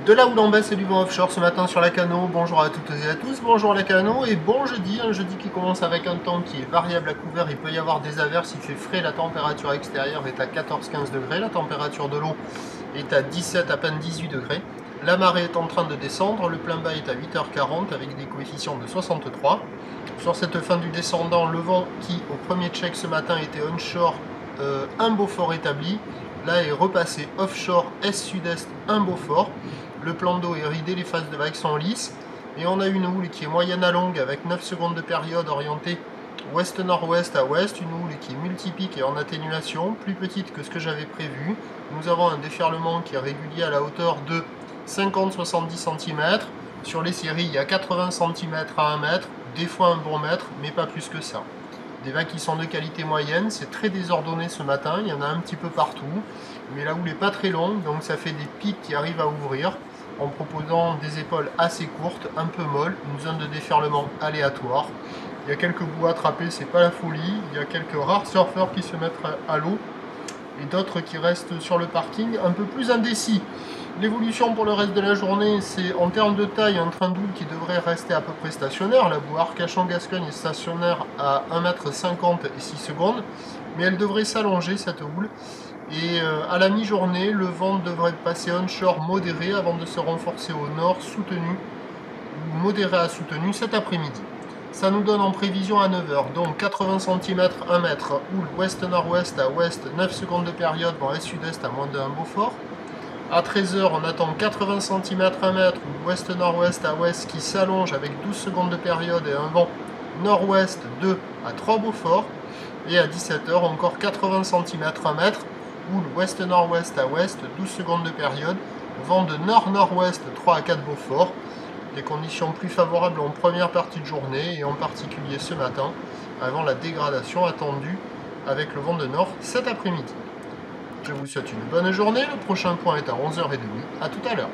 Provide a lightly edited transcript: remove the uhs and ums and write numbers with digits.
De la houle en baisse et du vent offshore ce matin sur la Cano. Bonjour à toutes et à tous, bonjour la Cano et bon jeudi, un jeudi qui commence avec un temps qui est variable à couvert. Il peut y avoir des averses, il fait frais, la température extérieure est à 14-15 degrés, la température de l'eau est à 17 à peine 18 degrés. La marée est en train de descendre, le plein bas est à 8h40 avec des coefficients de 63. Sur cette fin du descendant, le vent qui au premier check ce matin était onshore, un Beaufort établi, là est repassé offshore est-sud-est, un Beaufort. Le plan d'eau est ridé, les phases de vagues sont lisses. Et on a une houle qui est moyenne à longue avec 9 secondes de période orientée ouest-nord-ouest à ouest. Une houle qui est multipique et en atténuation, plus petite que ce que j'avais prévu. Nous avons un déferlement qui est régulier à la hauteur de 50-70 cm. Sur les séries, il y a 80 cm à 1 mètre, des fois un bon mètre, mais pas plus que ça. Des vagues qui sont de qualité moyenne, c'est très désordonné ce matin, il y en a un petit peu partout, mais la houle n'est pas très longue, donc ça fait des pics qui arrivent à ouvrir en proposant des épaules assez courtes, un peu molles, une zone de déferlement aléatoire. Il y a quelques bouts attrapés, c'est pas la folie, il y a quelques rares surfeurs qui se mettent à l'eau et d'autres qui restent sur le parking un peu plus indécis. L'évolution pour le reste de la journée, c'est en termes de taille un train d'houle qui devrait rester à peu près stationnaire. La boue Arcachon-Gascogne est stationnaire à 1,50 m et 6 secondes, mais elle devrait s'allonger cette houle. Et à la mi-journée, le vent devrait passer onshore modéré avant de se renforcer au nord, soutenu, ou modéré à soutenu cet après-midi. Ça nous donne en prévision à 9 h, donc 80 cm, 1 mètre, houle ouest-nord-ouest à ouest, 9 secondes de période, vent est-sud-est à moins de 1 Beaufort. À 13 h, on attend 80 cm, 1 mètre, ou ouest-nord-ouest à ouest qui s'allonge avec 12 secondes de période et un vent nord-ouest 2 à 3 Beaufort. Et à 17 h, encore 80 cm, 1 mètre, houle ouest-nord-ouest à ouest, 12 secondes de période, vent de nord-nord-ouest 3 à 4 Beaufort. Des conditions plus favorables en première partie de journée et en particulier ce matin, avant la dégradation attendue avec le vent de nord cet après-midi. Je vous souhaite une bonne journée, le prochain point est à 11h30, à tout à l'heure.